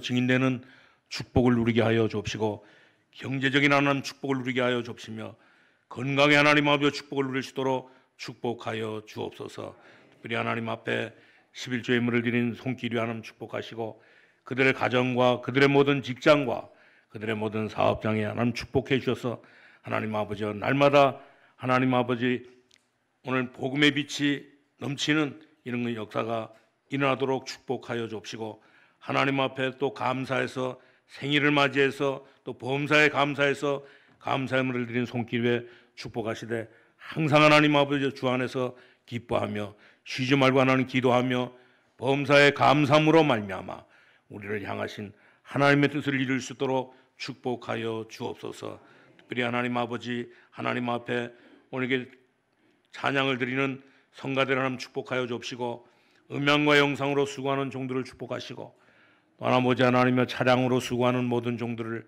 증인되는 축복을 누리게 하여 주옵시고 경제적인 하나님 축복을 누리게 하여 주옵시며 건강의 하나님 아버지의 축복을 누릴 수 있도록 축복하여 주옵소서. 특별히 하나님 앞에 11조 예물을 드린 손길이 하나님 축복하시고 그들의 가정과 그들의 모든 직장과 그들의 모든 사업장에 하나님 축복해 주셔서 하나님 아버지여 날마다 하나님 아버지 오늘 복음의 빛이 넘치는 이런 역사가 일어나도록 축복하여 주옵시고 하나님 앞에 또 감사해서 생일을 맞이해서 또 범사에 감사해서 감사함을 드린 손길에 축복하시되 항상 하나님 아버지 주 안에서 기뻐하며 쉬지 말고 하나님 기도하며 범사에 감사함으로 말미암아 우리를 향하신 하나님의 뜻을 이룰 수 있도록 축복하여 주옵소서. 특별히 하나님 아버지 하나님 앞에 오늘 찬양을 드리는 성가대를 하나님 축복하여 주옵시고 음향과 영상으로 수고하는 종들을 축복하시고 또 아버지 하나님의 차량으로 수고하는 모든 종들을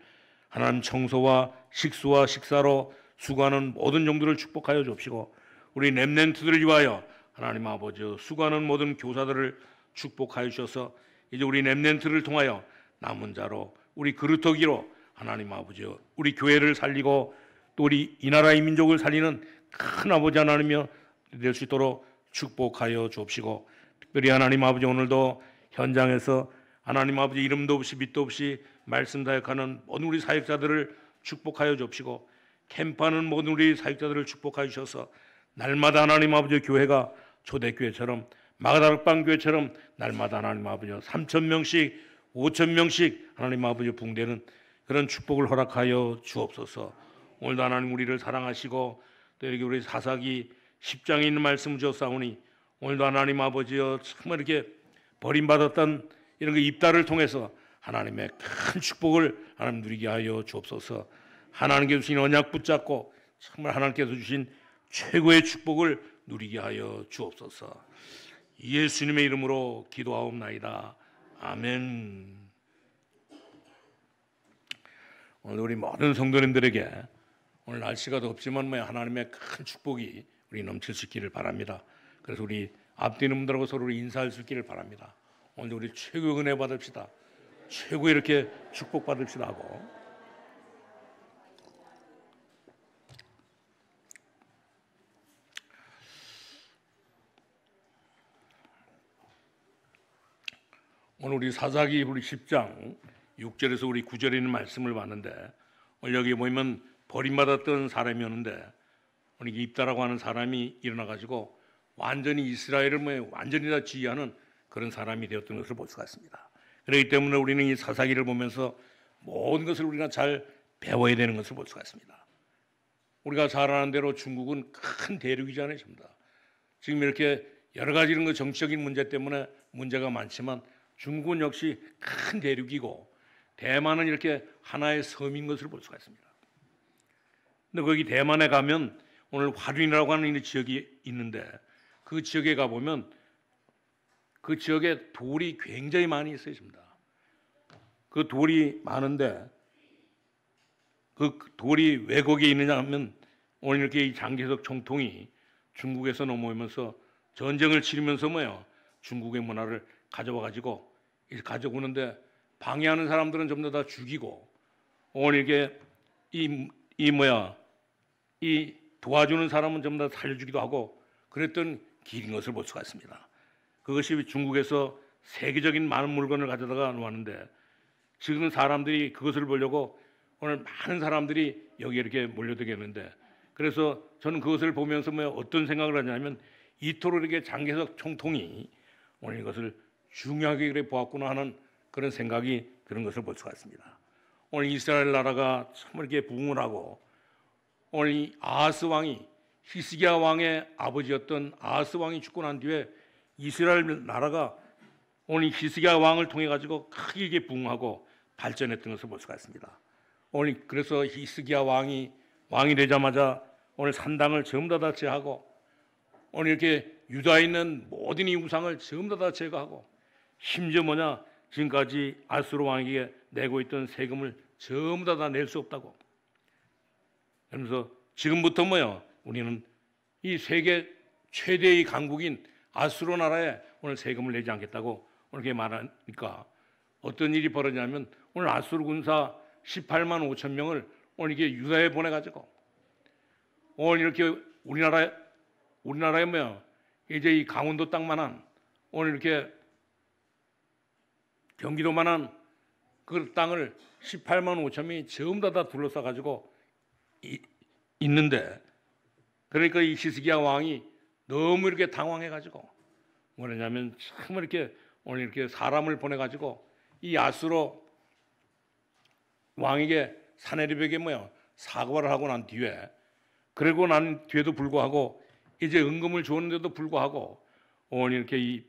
하나님 청소와 식수와 식사로 수고하는 모든 종들을 축복하여 주옵시고 우리 렘넌트들을 위하여 하나님 아버지 수고하는 모든 교사들을 축복하여 주셔서 이제 우리 렘넌트를 통하여 남은 자로 우리 그루터기로 하나님 아버지 우리 교회를 살리고 또 우리 이 나라 이 민족을 살리는 큰 아버지 하나님이여 될 수 있도록 축복하여 주옵시고 특별히 하나님 아버지 오늘도 현장에서 하나님 아버지 이름도 없이 빛도 없이 말씀 사역하는 모든 우리 사역자들을 축복하여 주옵시고 캠프하는 모든 우리 사역자들을 축복하여 주셔서 날마다 하나님 아버지 교회가 초대교회처럼 마가다락방 교회처럼 날마다 하나님 아버지 3,000명씩 5,000명씩 하나님 아버지 붕대는 그런 축복을 허락하여 주옵소서. 오늘도 하나님 우리를 사랑하시고 또 이렇게 우리 사사기 10장에 있는 말씀을 주었사오니 오늘도 하나님 아버지여 정말 이렇게 버림받았던 이런 그 입다를 통해서 하나님의 큰 축복을 하나님 누리게 하여 주옵소서. 하나님께서 주신 언약 붙잡고 정말 하나님께서 주신 최고의 축복을 누리게 하여 주옵소서. 예수님의 이름으로 기도하옵나이다. 아멘. 오늘 우리 모든 성도님들에게 오늘 날씨가 덥지만 하나님의 큰 축복이 우리 넘칠 수 있기를 바랍니다. 그래서 우리 앞뒤는 분들하고 서로 인사할 수 있기를 바랍니다. 오늘 우리 최고의 은혜 받읍시다. 최고의 이렇게 축복 받읍시다 하고 오늘 우리 사사기 우리 10장 6절에서 우리 9절에 있는 말씀을 봤는데 오늘 여기 보면 버림받았던 사람이었는데 오늘 입다라고 하는 사람이 일어나가지고 완전히 이스라엘을 완전히 다 지휘하는 그런 사람이 되었던 것을 볼 수가 있습니다. 그렇기 때문에 우리는 이 사사기를 보면서 모든 것을 우리가 잘 배워야 되는 것을 볼 수가 있습니다. 우리가 잘 아는 대로 중국은 큰 대륙이잖아요. 지금 이렇게 여러 가지 이런 정치적인 문제 때문에 문제가 많지만 중국은 역시 큰 대륙이고 대만은 이렇게 하나의 섬인 것을 볼 수가 있습니다. 근데 거기 대만에 가면 오늘 화륜이라고 하는 이 지역이 있는데 그 지역에 가보면 그 지역에 돌이 굉장히 많이 있어요. 그 돌이 많은데 그 돌이 왜 거기에 있느냐 하면 오늘 이렇게 이 장개석 총통이 중국에서 넘어오면서 전쟁을 치르면서 중국의 문화를 가져와가지고 가져오는데 방해하는 사람들은 전부 다 죽이고 오늘 이게 이 도와주는 사람은 전부 다 살려주기도 하고 그랬던 길인 것을 볼 수가 있습니다. 그것이 중국에서 세계적인 많은 물건을 가져다가 놓았는데 지금 사람들이 그것을 보려고 오늘 많은 사람들이 여기 이렇게 몰려들게 했는데 그래서 저는 그것을 보면서 어떤 생각을 하냐면 이토록 이렇게 장개석 총통이 오늘 이것을 중요하게 그래 보았구나 하는 그런 생각이 드는 것을 볼 수가 있습니다. 오늘 이스라엘 나라가 정말 이렇게 부흥을 하고 오늘 이 아하스 왕이 히스기야 왕의 아버지였던 아하스 왕이 죽고 난 뒤에 이스라엘 나라가 오늘 히스기야 왕을 통해 가지고 크게 이게 부흥하고 발전했던 것을 볼 수가 있습니다. 오늘 그래서 히스기야 왕이 되자마자 오늘 산당을 전부 다 제하고 오늘 이렇게 유다에 있는 모든 이 우상을 전부 다 제거하고 심지어 지금까지 아수르 왕에게 내고 있던 세금을 전부 다 낼 수 없다고. 그러면서 지금부터 우리는 이 세계 최대의 강국인 아수르 나라에 오늘 세금을 내지 않겠다고 오늘 그렇게 말하니까 어떤 일이 벌어지냐면 오늘 아수르 군사 18만 5천 명을 오늘 이렇게 유다에 보내가지고 오늘 이렇게 우리나라에 뭐야 이제 이 강원도 땅만한 오늘 이렇게 경기도만한 그 땅을 18만 5천 명이 전부 다 둘러싸 가지고 있는데, 그러니까 이 히스기야 왕이 너무 이렇게 당황해 가지고 뭐냐면 참 이렇게 오늘 이렇게 사람을 보내 가지고 이 아수르 왕에게 사네립에게 뭐야 사과를 하고 난 뒤에, 그리고 난 뒤에도 불구하고 이제 은금을 줬는데도 불구하고 오늘 이렇게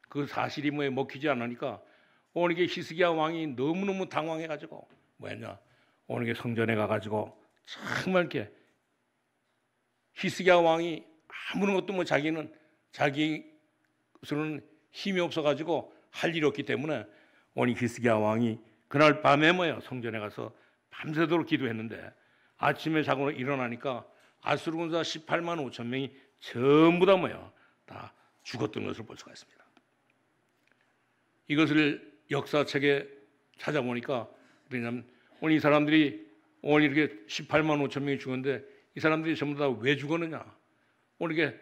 그 사실이 뭐에 먹히지 않으니까 오늘 이게 히스기야 왕이 너무너무 당황해 가지고 뭐냐 오늘 이게 성전에 가 가지고 정말 이렇게 히스기야 왕이 아무것도 뭐 자기는 자기 스스로는 힘이 없어 가지고 할 일이 없기 때문에 오늘 히스기야 왕이 그날 밤에 뭐야 성전에 가서 밤새도록 기도했는데 아침에 자고 일어나니까 아수르 군사 18만 5천 명이 전부 다 뭐야 다 죽었던 것을 볼 수가 있습니다. 이것을 역사책에 찾아보니까 왜냐하면 오늘 이 사람들이 오늘 이렇게 18만 5천 명이 죽었는데 이 사람들이 전부 다 왜 죽었느냐? 오늘 이게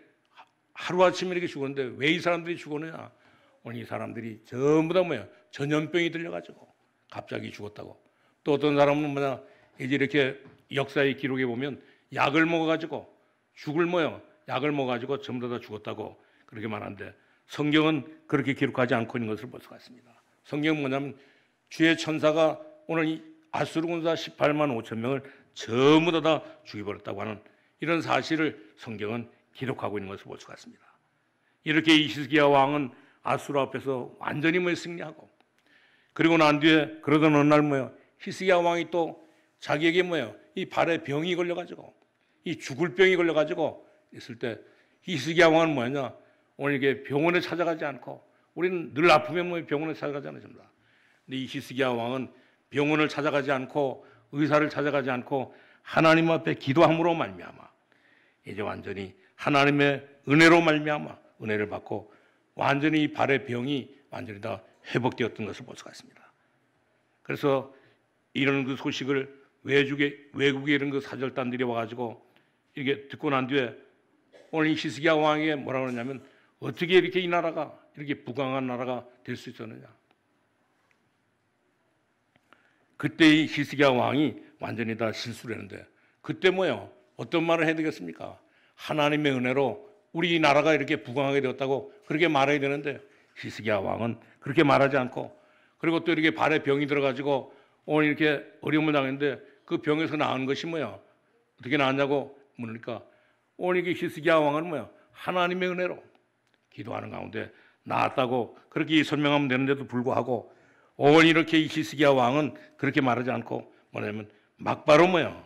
하루아침에 이렇게 죽었는데 왜 이 사람들이 죽었느냐? 오늘 이 사람들이 전부 다 뭐야 전염병이 들려가지고 갑자기 죽었다고. 또 어떤 사람은 뭐냐 이제 이렇게 역사의 기록에 보면 약을 먹어가지고 죽을 뭐요 약을 먹어가지고 전부 다 죽었다고 그렇게 말하는데 성경은 그렇게 기록하지 않고 있는 것을 볼 수가 있습니다. 성경은 뭐냐면 주의 천사가 오늘 이 아수르 군사 18만 5천 명을 전부 다 죽여버렸다고 하는 이런 사실을 성경은 기록하고 있는 것을 볼 수가 있습니다. 이렇게 이 히스기야 왕은 아수르 앞에서 완전히 승리하고, 그리고 난 뒤에 그러던 어느 날 히스기야 왕이 또 자기에게 이 발에 병이 걸려가지고 이 죽을 병이 걸려가지고 있을 때 히스기야 왕은 뭐냐 오늘 이게 병원에 찾아가지 않고, 우리는 늘 아프면 병원에 찾아가지 않습니다. 근데 이 히스기야 왕은 병원을 찾아가지 않고 의사를 찾아가지 않고 하나님 앞에 기도함으로 말미암아 이제 완전히 하나님의 은혜로 말미암아 은혜를 받고 완전히 이 발의 병이 완전히 다 회복되었던 것을 볼 수가 있습니다. 그래서 이런 그 소식을 외국에 이런 그 사절단들이 와가지고 이렇게 듣고 난 뒤에 오늘 이 히스기야 왕에게 뭐라고 그러냐면 어떻게 이렇게 이 나라가 이렇게 부강한 나라가 될 수 있었느냐. 그때 이 히스기야 왕이 완전히 다 실수를 했는데 그때 어떤 말을 해야 되겠습니까? 하나님의 은혜로 우리 나라가 이렇게 부강하게 되었다고 그렇게 말해야 되는데 히스기야 왕은 그렇게 말하지 않고, 그리고 또 이렇게 발에 병이 들어가지고 오늘 이렇게 어려움을 당했는데 그 병에서 나은 것이 어떻게 나았냐고 물으니까 오늘 이게 히스기야 왕은 하나님의 은혜로 기도하는 가운데 나았다고 그렇게 설명하면 되는데도 불구하고 오늘 이렇게 이 히스기야 왕은 그렇게 말하지 않고 뭐냐면 막바로 오늘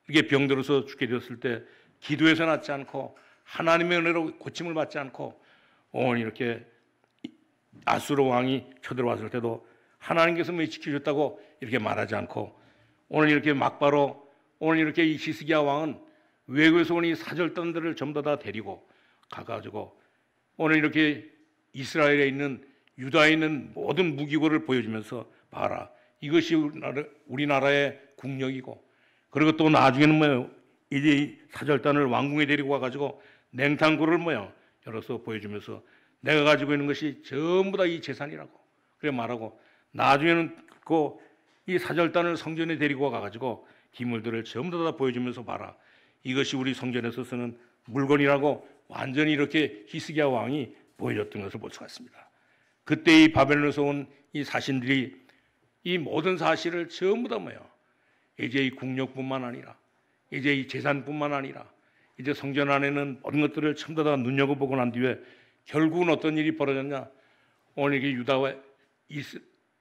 이렇게 병들어서 죽게 되었을 때 기도해서 낫지 않고 하나님의 은혜로 고침을 받지 않고 오늘 이렇게 아수르 왕이 쳐들어왔을 때도 하나님께서 지켜줬다고 이렇게 말하지 않고 오늘 이렇게 막바로 오늘 이렇게 이 히스기야 왕은 외국에서 온 이 사절단들을 전부 다 데리고 가가지고 오늘 이렇게 이스라엘에 있는 유다에 있는 모든 무기고를 보여주면서 봐라 이것이 우리나라의 국력이고, 그리고 또 나중에는 이제 이 사절단을 왕궁에 데리고 와가지고 냉장고를 열어서 보여주면서 내가 가지고 있는 것이 전부 다 이 재산이라고 그래 말하고, 나중에는 이 사절단을 성전에 데리고 와가지고 기물들을 전부 다 보여주면서 봐라 이것이 우리 성전에서 쓰는 물건이라고 완전히 이렇게 히스기야 왕이 보여줬던 것을 볼 수가 있습니다. 그때 이 바벨론에서 온 이 사신들이 이 모든 사실을 전부 다 이제 이 국력뿐만 아니라 이제 이 재산뿐만 아니라 이제 성전 안에는 모든 것들을 전부 다 눈여겨보고 난 뒤에 결국은 어떤 일이 벌어졌냐. 오늘 이게 유다의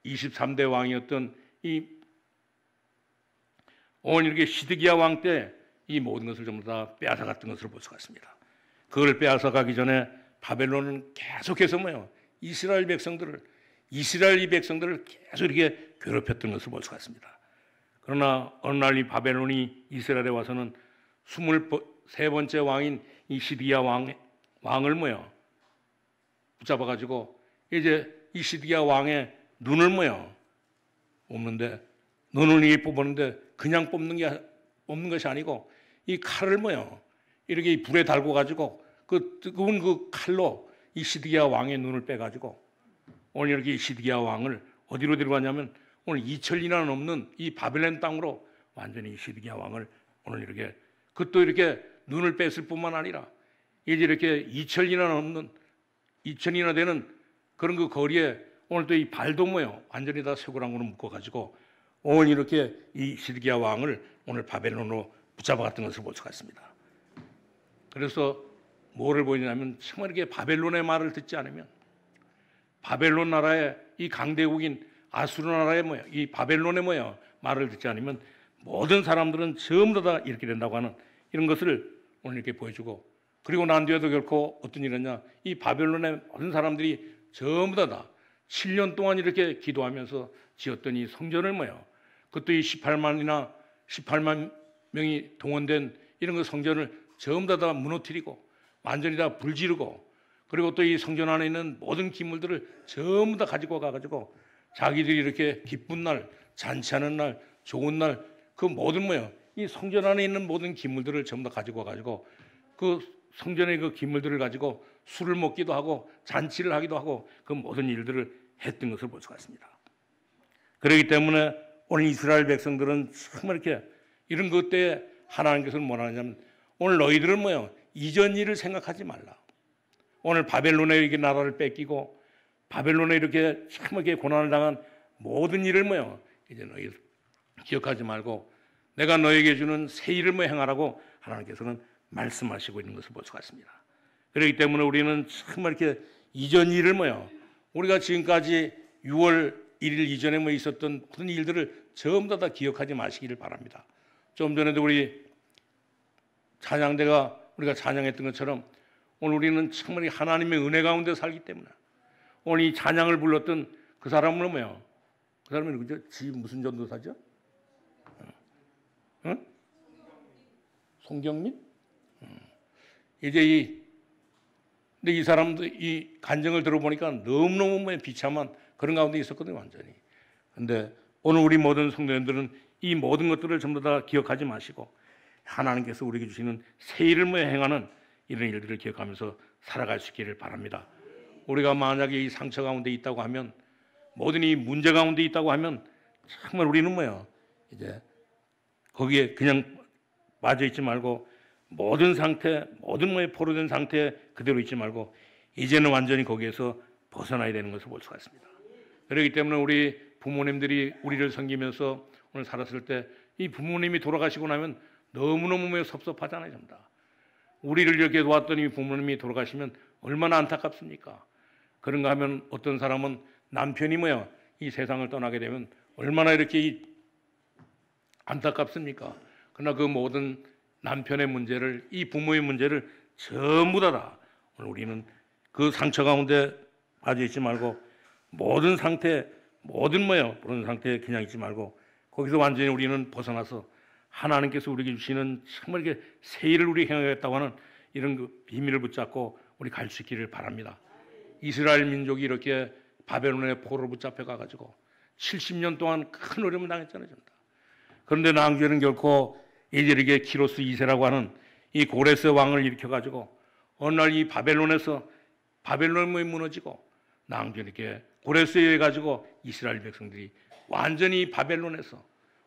23대 왕이었던 오늘 이렇게 시드기야 왕 때 이 모든 것을 전부 다 빼앗아갔던 것으로 볼 수가 있습니다. 그걸 빼앗아가기 전에 바벨론은 계속해서 이스라엘 이 백성들을 계속 이렇게 괴롭혔던 것을 볼 수가 있습니다. 그러나 어느 날 이 바벨론이 이스라엘에 와서는 23번째 왕인 이 시드기야 왕을 붙잡아가지고 이제 이 시드기야 왕의 눈을 뭐야 뽑는데 눈을 이렇게 뽑았는데 그냥 뽑는 것이 아니고 이 칼을 뭐야 이렇게 불에 달고 가지고 그 뜨거운 그 칼로 이 시드기야 왕의 눈을 빼가지고 오늘 이렇게 시드기야 왕을 어디로 데려가냐면 오늘 2000이나 넘는 이 바벨론 땅으로 완전히 시드기야 왕을 오늘 이렇게 그것도 이렇게 눈을 뺐을 뿐만 아니라 이제 이렇게 2000이나 되는 그런 그 거리에 오늘 또 이 발도 뭐요 완전히 다 쇠고랑으로 묶어가지고 오늘 이렇게 이 시드기야 왕을 오늘 바벨론으로 붙잡아갔던 것을 볼 수가 있습니다. 그래서 뭐를 보이냐면 정말 이렇게 바벨론의 말을 듣지 않으면 바벨론 나라의 이 강대국인 아수르 나라의 뭐야 이 바벨론의 뭐야 말을 듣지 않으면 모든 사람들은 전부 다 이렇게 된다고 하는 이런 것을 오늘 이렇게 보여주고 그리고 난 뒤에도 결코 어떤 일이냐 이 바벨론의 모든 사람들이 전부 다 7년 동안 이렇게 기도하면서 지었던 이 성전을 뭐야 그것도 이 18만 명이 동원된 이런 그 성전을 전부 다 무너뜨리고 완전히 다 불지르고 그리고 또 이 성전 안에 있는 모든 기물들을 전부 다 가지고 가가지고 자기들이 이렇게 기쁜 날, 잔치하는 날, 좋은 날 그 모든 뭐야 이 성전 안에 있는 모든 기물들을 전부 다 가지고 가가지고 그 성전의 그 기물들을 가지고 술을 먹기도 하고 잔치를 하기도 하고 그 모든 일들을 했던 것을 볼 수가 있습니다. 그렇기 때문에 오늘 이스라엘 백성들은 정말 이렇게 이런 것 때에 하나님께서는 뭐라 하냐면 오늘 너희들은 뭐야 이전 일을 생각하지 말라. 오늘 바벨론에 이렇게 나라를 뺏기고 바벨론에 이렇게 참하게 고난을 당한 모든 일을 뭐야 이제 너희 기억하지 말고 내가 너에게 주는 새 일을 뭐 행하라고 하나님께서는 말씀하시고 있는 것을 볼 수가 있습니다. 그렇기 때문에 우리는 정말 이렇게 이전 일을 뭐야 우리가 지금까지 6월 1일 이전에 뭐 있었던 그런 일들을 전부 다 기억하지 마시기를 바랍니다. 좀 전에도 우리 찬양대가 우리가 찬양했던 것처럼 오늘 우리는 정말 하나님의 은혜 가운데 살기 때문에 오늘 이 찬양을 불렀던 그 사람은 뭐예요? 그 사람이 누구죠? 지 무슨 전도사죠? 응? 송경민? 이제 근데 이 사람도 이 간증을 들어보니까 너무너무 비참한 그런 가운데 있었거든요, 완전히. 근데 오늘 우리 모든 성도님들은 이 모든 것들을 전부 다 기억하지 마시고 하나님께서 우리에게 주시는 새 일을 행하는 이런 일들을 기억하면서 살아갈 수 있기를 바랍니다. 우리가 만약에 이 상처 가운데 있다고 하면 모든 이 문제 가운데 있다고 하면 정말 우리는 이제 거기에 그냥 빠져 있지 말고 모든 상태, 모든 포로된 상태에 그대로 있지 말고 이제는 완전히 거기에서 벗어나야 되는 것을 볼 수가 있습니다. 그렇기 때문에 우리 부모님들이 우리를 섬기면서 오늘 살았을 때 이 부모님이 돌아가시고 나면 너무너무 섭섭하잖아요, 전부 다. 우리를 이렇게 도왔더니 부모님이 돌아가시면 얼마나 안타깝습니까? 그런가 하면 어떤 사람은 남편이 이 세상을 떠나게 되면 얼마나 이렇게 안타깝습니까? 그러나 그 모든 남편의 문제를 이 부모의 문제를 전부 다 오늘 우리는 그 상처 가운데 빠져 있지 말고 모든 상태 그런 상태에 그냥 있지 말고 거기서 완전히 우리는 벗어나서 하나님께서 우리에게 주시는 정말 이렇게 새 일을 우리 행하겠다고 하는 이런 그 비밀을 붙잡고 우리 갈 수 있기를 바랍니다. 이스라엘 민족이 이렇게 바벨론의 포로로 붙잡혀 가가지고 70년 동안 큰 어려움을 당했잖아요, 전부 다. 그런데 낭주에는 결코 이제 키로스 2세라고 하는 이 고레스 왕을 일으켜가지고 어느 날 이 바벨론이 무너지고 낭주에 이렇게 고레스에 가지고 이스라엘 백성들이 완전히 바벨론에서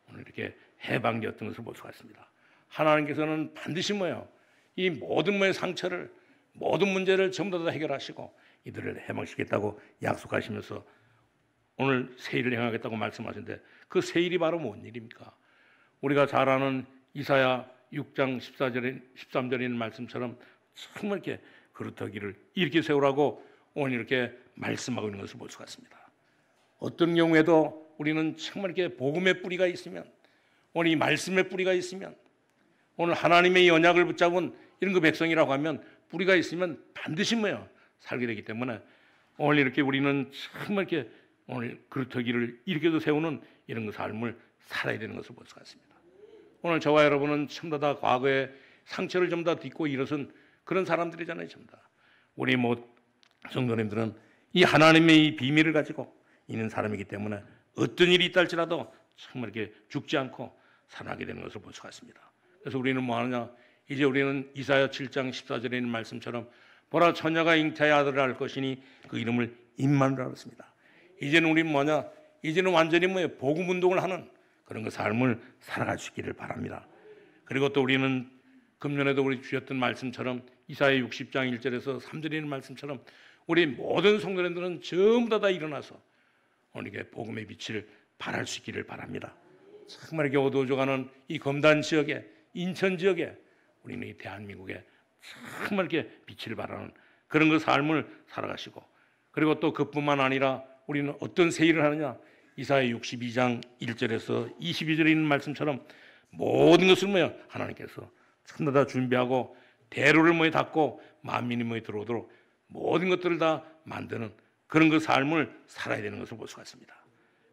오늘 이렇게 해방되었던 것을 볼 수가 있습니다. 하나님께서는 반드시 이 모든 상처를 모든 문제를 전부 다 해결하시고 이들을 해방시키겠다고 약속하시면서 오늘 새 일을 행하겠다고 말씀하시는데 그 새 일이 바로 뭔 일입니까? 우리가 잘 아는 이사야 6장 13절에 있는 말씀처럼 정말 이렇게 그루터기를 이렇게 세우라고 오늘 이렇게 말씀하고 있는 것을 볼 수가 있습니다. 어떤 경우에도 우리는 정말 이렇게 복음의 뿌리가 있으면 오늘 이 말씀의 뿌리가 있으면 오늘 하나님의 언약을 붙잡은 이런 그 백성이라고 하면 뿌리가 있으면 반드시 살게 되기 때문에 오늘 이렇게 우리는 정말 이렇게 오늘 그루터기를 이렇게도 세우는 이런 그 삶을 살아야 되는 것을 볼 수가 있습니다. 오늘 저와 여러분은 전부 다 과거에 상처를 전부 다 딛고 일어선 그런 사람들이잖아요, 전부 다. 우리 성도님들은 이 하나님의 이 비밀을 가지고 있는 사람이기 때문에 어떤 일이 있다 할지라도 정말 이렇게 죽지 않고 살아나게 되는 것을 볼 수가 있습니다. 그래서 우리는 뭐 하느냐? 이제 우리는 이사야 7장 14절에 있는 말씀처럼 보라 처녀가 잉태의 아들을 낳을 것이니 그 이름을 임마누엘이라 그랬습니다. 이제는 우리는 뭐냐? 이제는 완전히 복음 운동을 하는 그런 그 삶을 살아갈 수 있기를 바랍니다. 그리고 또 우리는 금년에도 우리 주셨던 말씀처럼 이사야 60장 1절에서 3절에 있는 말씀처럼 우리 모든 성도님들은 전부 다 일어나서 오늘 복음의 빛을 발할 수 있기를 바랍니다. 정말 이렇게 어두워져가는 이 검단 지역에, 인천 지역에 우리는 이 대한민국에 정말 이렇게 빛을 발하는 그런 그 삶을 살아가시고, 그리고 또 그뿐만 아니라 우리는 어떤 새 일을 하느냐? 이사야 62장 1절에서 22절에 있는 말씀처럼 모든 것을 하나님께서 전부 다 준비하고 대로를 닫고 만민이 들어오도록 모든 것들을 다 만드는 그런 그 삶을 살아야 되는 것을 볼 수가 있습니다.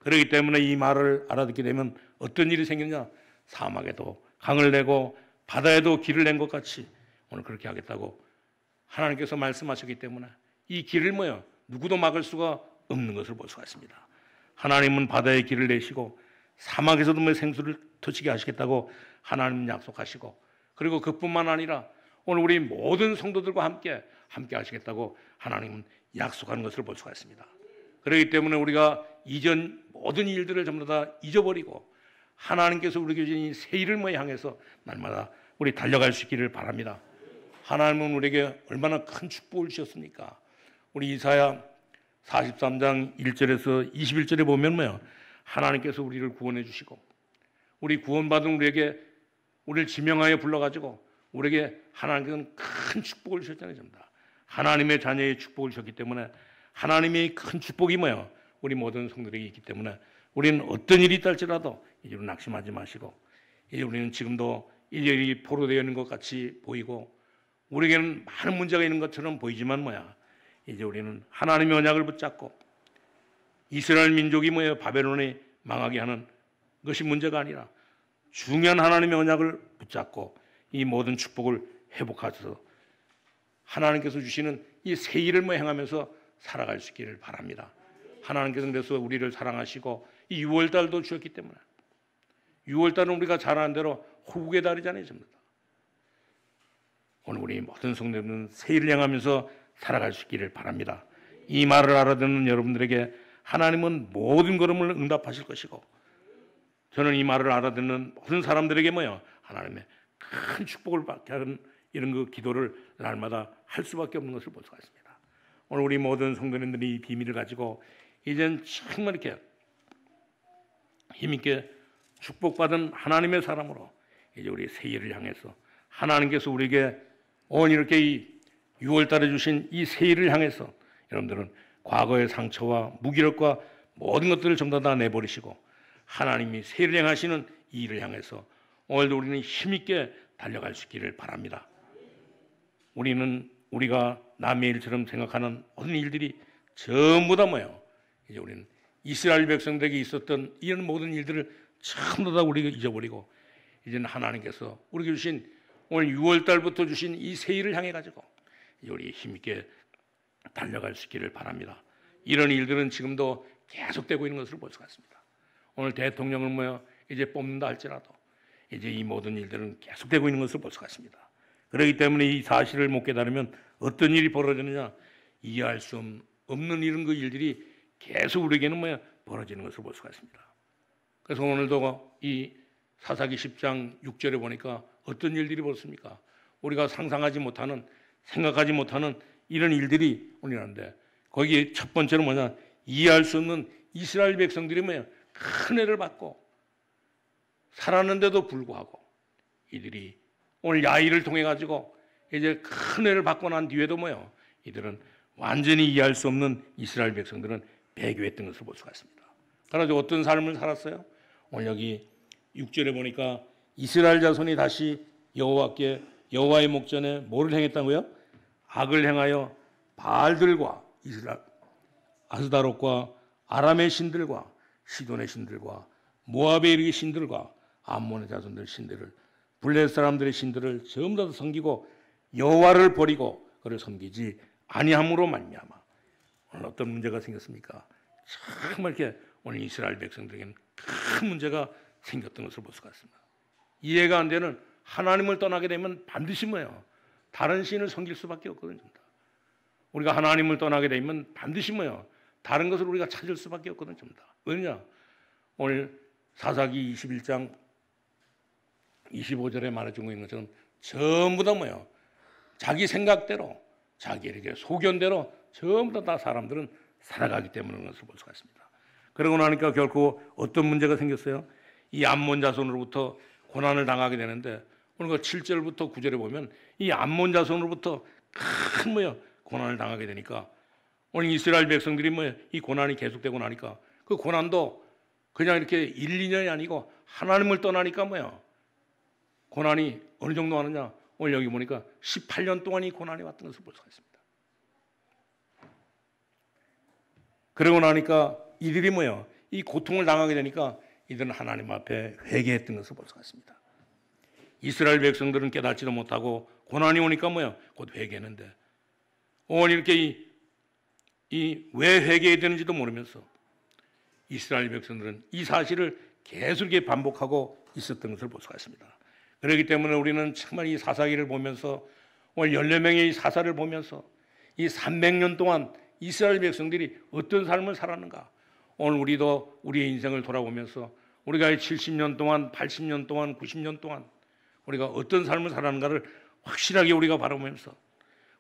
그렇기 때문에 이 말을 알아듣게 되면 어떤 일이 생겼냐? 사막에도 강을 내고 바다에도 길을 낸 것 같이 오늘 그렇게 하겠다고 하나님께서 말씀하셨기 때문에 이 길을 누구도 막을 수가 없는 것을 볼 수가 있습니다. 하나님은 바다에 길을 내시고 사막에서도 생수를 터지게 하시겠다고 하나님은 약속하시고, 그리고 그뿐만 아니라 오늘 우리 모든 성도들과 함께 하시겠다고 하나님은 약속하는 것을 볼 수가 있습니다. 그렇기 때문에 우리가 이전 모든 일들을 전부 다 잊어버리고 하나님께서 우리에게 주신 이 새 일을 향해서 날마다 우리 달려갈 수 있기를 바랍니다. 하나님은 우리에게 얼마나 큰 축복을 주셨습니까? 우리 이사야 43장 1절에서 21절에 보면 하나님께서 우리를 구원해 주시고 우리 구원받은 우리에게 우리를 지명하여 불러가지고 우리에게 하나님께서는 큰 축복을 주셨잖아요. 전부 다 하나님의 자녀의 축복을 주셨기 때문에 하나님의 큰 축복이 우리 모든 성도들에게 있기 때문에 우리는 어떤 일이 있다 할지라도 이제 낙심하지 마시고, 이제 우리는 지금도 이제 일이 포로되어 있는 것 같이 보이고 우리에게는 많은 문제가 있는 것처럼 보이지만 이제 우리는 하나님의 언약을 붙잡고 이스라엘 민족이 바벨론에 망하게 하는 것이 문제가 아니라 중요한 하나님의 언약을 붙잡고 이 모든 축복을 회복하셔서 하나님께서 주시는 이 새 일을 행하면서 살아갈 수 있기를 바랍니다. 하나님께서 그래서 우리를 사랑하시고 이 6월달도 주셨기 때문에 6월달은 우리가 잘 아는 대로 호국의 달이잖아요. 전부 다. 오늘 우리 모든 성도들은 새 일을 향하면서 살아갈 수 있기를 바랍니다. 이 말을 알아듣는 여러분들에게 하나님은 모든 걸음을 응답하실 것이고, 저는 이 말을 알아듣는 모든 사람들에게 하나님의 큰 축복을 받게 하는 이런 그 기도를 날마다 할 수밖에 없는 것을 볼 수가 있습니다. 오늘 우리 모든 성도님들이 이 비밀을 가지고 이젠 정말 이렇게 힘있게 축복받은 하나님의 사람으로 이제 우리 새 일을 향해서 하나님께서 우리에게 오늘 이렇게 이 6월달에 주신 이 새 일을 향해서 여러분들은 과거의 상처와 무기력과 모든 것들을 전부 다 내버리시고 하나님이 새 일을 행하시는 이 일을 향해서 오늘도 우리는 힘있게 달려갈 수 있기를 바랍니다. 우리는 우리가 남의 일처럼 생각하는 모든 일들이 전부 다 이제 우리는 이스라엘 백성들에게 있었던 이런 모든 일들을 전부 다 우리가 잊어버리고 이제는 하나님께서 우리에게 주신 오늘 6월달부터 주신 이 새 일을 향해 가지고 우리 힘있게 달려갈 수 있기를 바랍니다. 이런 일들은 지금도 계속되고 있는 것을 볼 수가 있습니다. 오늘 대통령을 이제 뽑는다 할지라도 이제 이 모든 일들은 계속되고 있는 것을 볼 수가 있습니다. 그렇기 때문에 이 사실을 못 깨달으면 어떤 일이 벌어지느냐, 이해할 수 없는 이런 그 일들이 계속 우리에게는 벌어지는 것을 볼 수가 있습니다. 그래서 오늘도 이 사사기 10장 6절에 보니까 어떤 일들이 벌어집니까? 우리가 상상하지 못하는, 생각하지 못하는 이런 일들이 우리나라인데, 거기 첫 번째는 이해할 수 없는 이스라엘 백성들이 큰 애를 받고 살았는데도 불구하고 이들이 오늘 야일을 통해 가지고 이제 큰 애를 받고 난 뒤에도 이들은 완전히 이해할 수 없는 이스라엘 백성들은 배교했던 것을 볼 수가 있습니다. 그래서 어떤 삶을 살았어요? 오늘 여기 6절에 보니까 이스라엘 자손이 다시 여호와께 여호와의 목전에 뭐를 행했다고요? 악을 행하여 바알들과 이스라엘 아스다롯과 아람의 신들과 시돈의 신들과 모압의 이르기 신들과 암몬의 자손들 신들을 블레셋 사람들의 신들을 전부 다 섬기고 여호와를 버리고 그를 섬기지 아니함으로 말미암아 오늘 어떤 문제가 생겼습니까? 정말 이렇게 오늘 이스라엘 백성들에게는 큰 문제가 생겼던 것을 볼 수가 있습니다. 이해가 안 되는 하나님을 떠나게 되면 반드시 뭐예요? 다른 신을 섬길 수밖에 없거든요. 우리가 하나님을 떠나게 되면 반드시 뭐예요? 다른 것을 우리가 찾을 수밖에 없거든요. 왜냐? 오늘 사사기 21장 25절에 말해주고 있는 것처럼 전부 다 뭐예요? 자기 생각대로, 자기에게 소견대로 전부 다 사람들은 살아가기 때문에 그런 것을 볼 수가 있습니다. 그러고 나니까 결코 어떤 문제가 생겼어요? 이 암몬 자손으로부터 고난을 당하게 되는데 오늘 그 7절부터 9절에 보면 이 암몬 자손으로부터 큰 뭐예요? 고난을 당하게 되니까 오늘 이스라엘 백성들이 뭐예요? 이 고난이 계속되고 나니까 그 고난도 그냥 이렇게 1, 2년이 아니고 하나님을 떠나니까 뭐예요? 고난이 어느 정도 하느냐? 오늘 여기 보니까 18년 동안 이 고난이 왔던 것을 볼 수가 있습니다. 그러고 나니까 이들이 뭐예요? 이 고통을 당하게 되니까 이들은 하나님 앞에 회개했던 것을 볼 수가 있습니다. 이스라엘 백성들은 깨닫지도 못하고 고난이 오니까 뭐예요? 곧 회개했는데 오늘 이렇게 왜 회개해야 되는지도 모르면서 이스라엘 백성들은 이 사실을 계속 이렇게 반복하고 있었던 것을 볼 수가 있습니다. 그렇기 때문에 우리는 정말 이 사사기를 보면서 오늘 14명의 이 사사를 보면서 이 300년 동안 이스라엘 백성들이 어떤 삶을 살았는가 오늘 우리도 우리의 인생을 돌아보면서 우리가 70년 동안 80년 동안 90년 동안 우리가 어떤 삶을 살았는가를 확실하게 우리가 바라보면서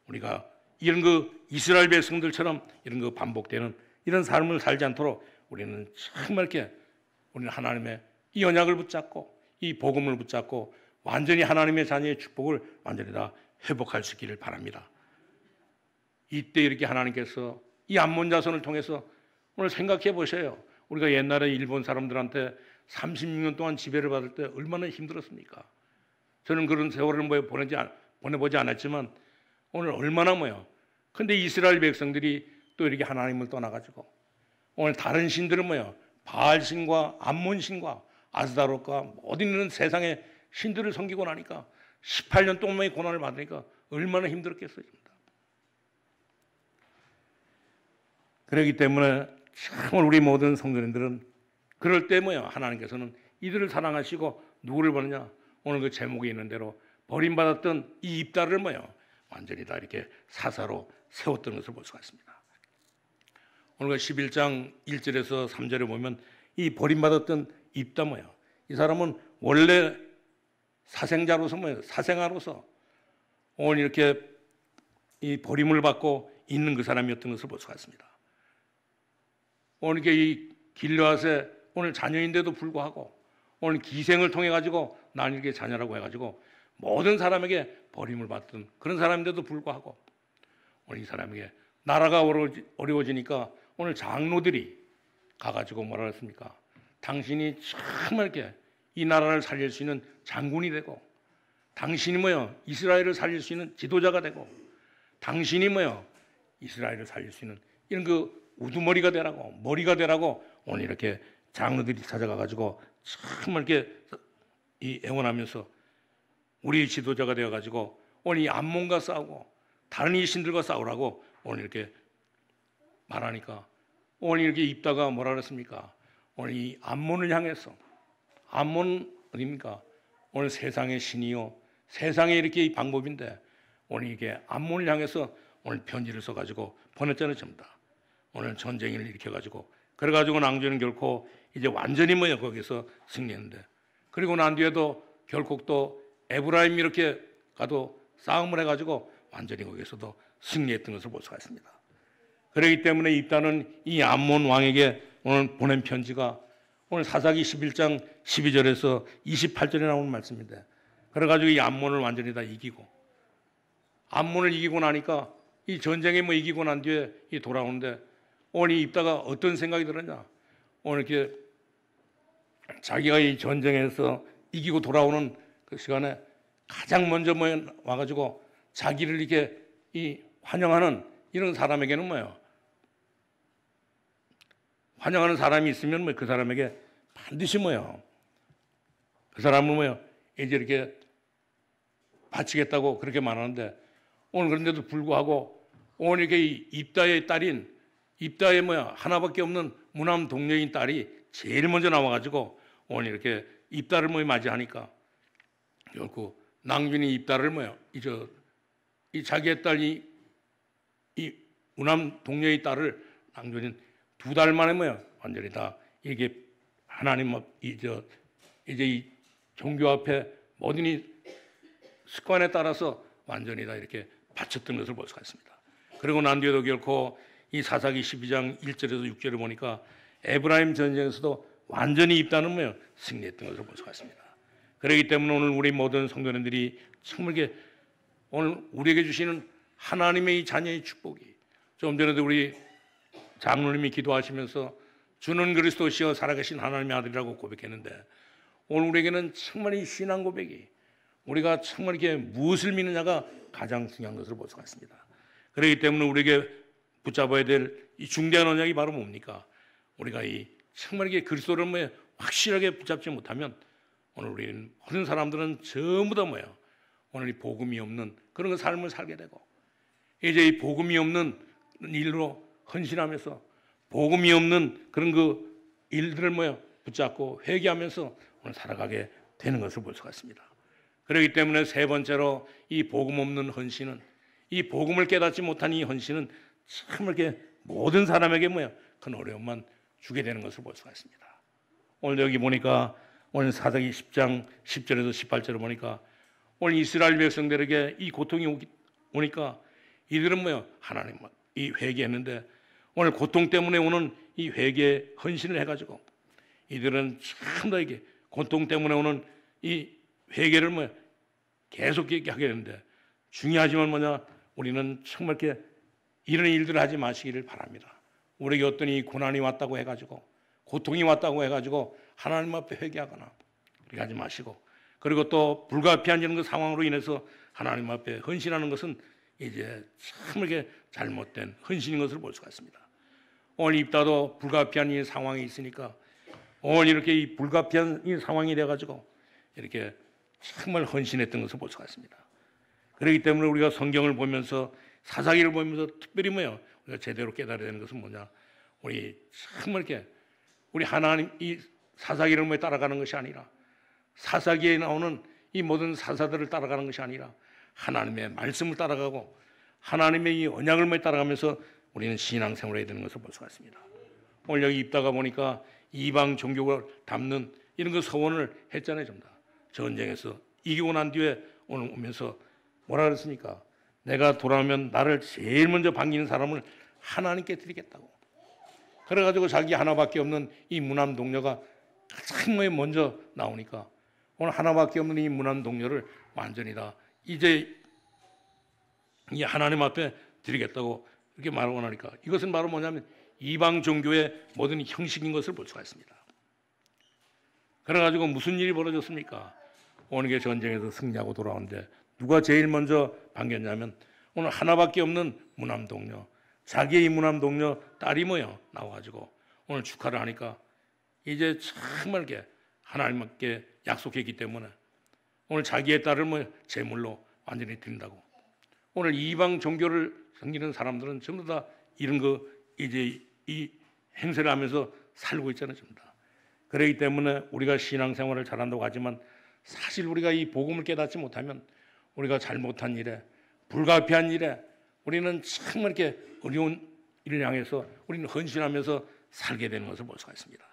우리가 이런 그 이스라엘 백성들처럼 이런 그 반복되는 이런 삶을 살지 않도록 우리는 정말 이렇게 우리는 하나님의 이 언약을 붙잡고 이 복음을 붙잡고 완전히 하나님의 자녀의 축복을 완전히 다 회복할 수 있기를 바랍니다. 이때 이렇게 하나님께서 이 암몬 자손을 통해서 오늘 생각해 보세요. 우리가 옛날에 일본 사람들한테 36년 동안 지배를 받을 때 얼마나 힘들었습니까? 저는 그런 세월을 보내보지 않았지만 오늘 얼마나 뭐예요? 근데 이스라엘 백성들이 또 이렇게 하나님을 떠나가지고 오늘 다른 신들은 뭐예요? 바알신과 암몬신과 아스다롯과 모든 있는 세상의 신들을 섬기고 나니까 18년 동안의 고난을 받으니까 얼마나 힘들었겠어요. 그렇기 때문에 정말 우리 모든 성도님들은 그럴 때 뭐예요? 하나님께서는 이들을 사랑하시고 누구를 보느냐? 오늘 그 제목에 있는 대로 버림받았던 이 입다를 뭐예요? 완전히 다 이렇게 사사로 세웠던 것을 볼 수가 있습니다. 오늘 그 11장 1절에서 3절에 보면 이 버림받았던 입다 뭐예요? 이 사람은 원래 사생자로서 뭐예요? 사생아로서 오늘 이렇게 이 버림을 받고 있는 그 사람이었던 것을 볼 수가 있습니다. 오늘 이렇게 이 길르앗의 오늘 자녀인데도 불구하고 오늘 기생을 통해 가지고 나는 이렇게 자녀라고 해가지고 모든 사람에게 버림을 받던 그런 사람인데도 불구하고 오늘 이 사람에게 나라가 어려워지니까 오늘 장로들이 가가지고 뭐라 했습니까? 당신이 정말 이렇게 이 나라를 살릴 수 있는 장군이 되고 당신이 뭐요? 이스라엘을 살릴 수 있는 지도자가 되고 당신이 뭐요? 이스라엘을 살릴 수 있는 이런 그 우두머리가 되라고 머리가 되라고 오늘 이렇게 장로들이 찾아가가지고 정말 이렇게 이 애원하면서 우리 지도자가 되어가지고 오늘 이 암몬과 싸우고 다른 이 신들과 싸우라고 오늘 이렇게 말하니까 오늘 이렇게 입다가 뭐라 그랬습니까? 오늘 이 암몬을 향해서 암몬 어디입니까? 오늘 세상의 신이요 세상에 이렇게 이 방법인데 오늘 이게 암몬을 향해서 오늘 편지를 써가지고 보냈잖아요. 전부 다. 오늘 전쟁을 일으켜가지고 그래가지고 낭주는 결코 이제 완전히 뭐예요? 거기서 승리했는데 그리고 난 뒤에도 결국 또 에브라임 이렇게 가도 싸움을 해가지고 완전히 거기서도 승리했던 것을 볼 수가 있습니다. 그렇기 때문에 입다는 이 암몬 왕에게 오늘 보낸 편지가 오늘 사사기 11장 12절에서 28절에 나오는 말씀인데 그래가지고 이 암몬을 완전히 다 이기고 암몬을 이기고 나니까 이 전쟁에 뭐 이기고 난 뒤에 이 돌아오는데 오늘 이 입다가 어떤 생각이 들었냐? 오늘 이렇게 자기가 이 전쟁에서 이기고 돌아오는 그 시간에 가장 먼저 와가지고 자기를 이렇게 이 환영하는 이런 사람에게는 뭐예요? 환영하는 사람이 있으면 뭐 그 사람에게 반드시 뭐예요? 그 사람은 뭐예요? 이제 이렇게 바치겠다고 그렇게 말하는데 오늘 그런데도 불구하고 오늘 이렇게 이 입다의 딸인 입다에 하나밖에 없는 무남 동료인 딸이 제일 먼저 나와가지고 오늘 이렇게 입다를 맞이하니까 결국 낭준이 입다를 이 자기의 딸이 이 무남 동료의 딸을 낭준이 2달 만에 완전히 다 이게 하나님 이제 이 종교 앞에 모든 이 습관에 따라서 완전히 다 이렇게 바쳤던 것을 볼 수가 있습니다. 그리고 난 뒤에도 결코 이 사사기 12장 1절에서 6절을 보니까 에브라임 전쟁에서도 완전히 입다는 승리했던 것을 볼 수가 있습니다. 그렇기 때문에 오늘 우리 모든 성도님들이 정말 오늘 우리에게 주시는 하나님의 이 자녀의 축복이, 좀 전에도 우리 장로님이 기도하시면서 주는 그리스도시여 살아계신 하나님의 아들이라고 고백했는데, 오늘 우리에게는 정말 이 신앙 고백이 우리가 정말 이렇게 무엇을 믿느냐가 가장 중요한 것을 볼 수가 있습니다. 그렇기 때문에 우리에게 붙잡아야 될 이 중대한 언약이 바로 뭡니까? 우리가 이 정말 이게 그리스도를 확실하게 붙잡지 못하면 오늘 우리는 모든 사람들은 전부 다 오늘 이 복음이 없는 그런 삶을 살게 되고, 이제 이 복음이 없는 일로 헌신하면서 복음이 없는 그런 그 일들을 붙잡고 회개하면서 오늘 살아가게 되는 것을 볼 수가 있습니다. 그렇기 때문에 세 번째로 이 복음 없는 헌신은, 이 복음을 깨닫지 못한 이 헌신은 참 이렇게 모든 사람에게 큰 어려움만 주게 되는 것을 볼 수가 있습니다. 오늘 여기 보니까 오늘 사사기 10장 10절에서 18절을 보니까 오늘 이스라엘 백성들에게 이 고통이 오니까 이들은 하나님 이 회개했는데 오늘 고통 때문에 오는 이 회개 헌신을 해가지고 이들은 참 더 이게 고통 때문에 오는 이 회개를 계속 하게 되는데, 중요하지만 우리는 정말 이렇게 이런 일들을 하지 마시기를 바랍니다. 우리에게 어떤 이 고난이 왔다고 해가지고 고통이 왔다고 해가지고 하나님 앞에 회개하거나 그렇게 하지 마시고, 그리고 또 불가피한 이런 그 상황으로 인해서 하나님 앞에 헌신하는 것은 이제 참 이렇게 잘못된 헌신인 것을 볼 수가 있습니다. 오늘 입다도 불가피한 이 상황이 있으니까 오늘 이렇게 이 불가피한 이 상황이 돼가지고 이렇게 정말 헌신했던 것을 볼 수가 있습니다. 그렇기 때문에 우리가 성경을 보면서 사사기를 보면서 특별히 우리가 제대로 깨달아야 되는 것은 뭐냐? 우리 정말 이렇게 우리 하나님 이 사사기를 따라가는 것이 아니라, 사사기에 나오는 이 모든 사사들을 따라가는 것이 아니라 하나님의 말씀을 따라가고 하나님의 이 언약을 따라가면서 우리는 신앙생활을 해야 되는 것을 볼 수가 있습니다. 오늘 여기 입다가 보니까 이방 종교를 담는 이런 그 서원을 했잖아요. 전부 다 전쟁에서 이기고 난 뒤에 오늘 오면서 뭐라 그랬습니까? 내가 돌아오면 나를 제일 먼저 반기는 사람을 하나님께 드리겠다고. 그래가지고 자기 하나밖에 없는 이 무남 동료가 가장 먼저 나오니까 오늘 하나밖에 없는 이 무남 동료를 완전히 다 이제 이 하나님 앞에 드리겠다고 이렇게 말하고 나니까, 이것은 바로 뭐냐면 이방 종교의 모든 형식인 것을 볼 수가 있습니다. 그래가지고 무슨 일이 벌어졌습니까? 오늘 전쟁에서 승리하고 돌아오는데 누가 제일 먼저 반겼냐면 오늘 하나밖에 없는 무남 동료, 자기의 이 무남 동료 딸이 나와가지고 오늘 축하를 하니까 이제 정말 이렇게 하나님께 약속했기 때문에 오늘 자기의 딸을 제물로 완전히 드린다고. 오늘 이방 종교를 섬기는 사람들은 전부 다 이런 거 이제 이 행세를 하면서 살고 있잖아요, 전부 다. 그렇기 때문에 우리가 신앙생활을 잘한다고 하지만 사실 우리가 이 복음을 깨닫지 못하면 우리가 잘못한 일에, 불가피한 일에 우리는 정말 이렇게 어려운 일을 향해서 우리는 헌신하면서 살게 되는 것을 볼 수가 있습니다.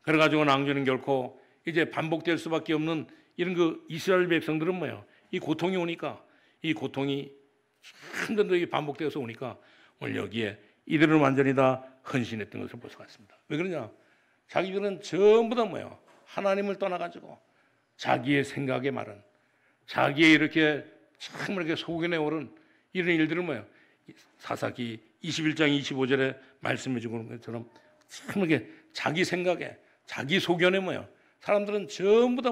그래가지고 낭주는 결코 이제 반복될 수밖에 없는 이런 그 이스라엘 백성들은 이 고통이 오니까, 이 고통이 한번더 반복되어서 오니까 오늘 여기에 이들은 완전히 다 헌신했던 것을 볼 수가 있습니다. 왜 그러냐? 자기들은 전부 다 하나님을 떠나가지고 자기의 생각에 마른, 자기의 이렇게 정말 이렇게 소견에 오른 이런 일들을 사사기 21장 25절에 말씀해 주는 것처럼 참 이렇게 자기 생각에, 자기 소견에 사람들은 전부 다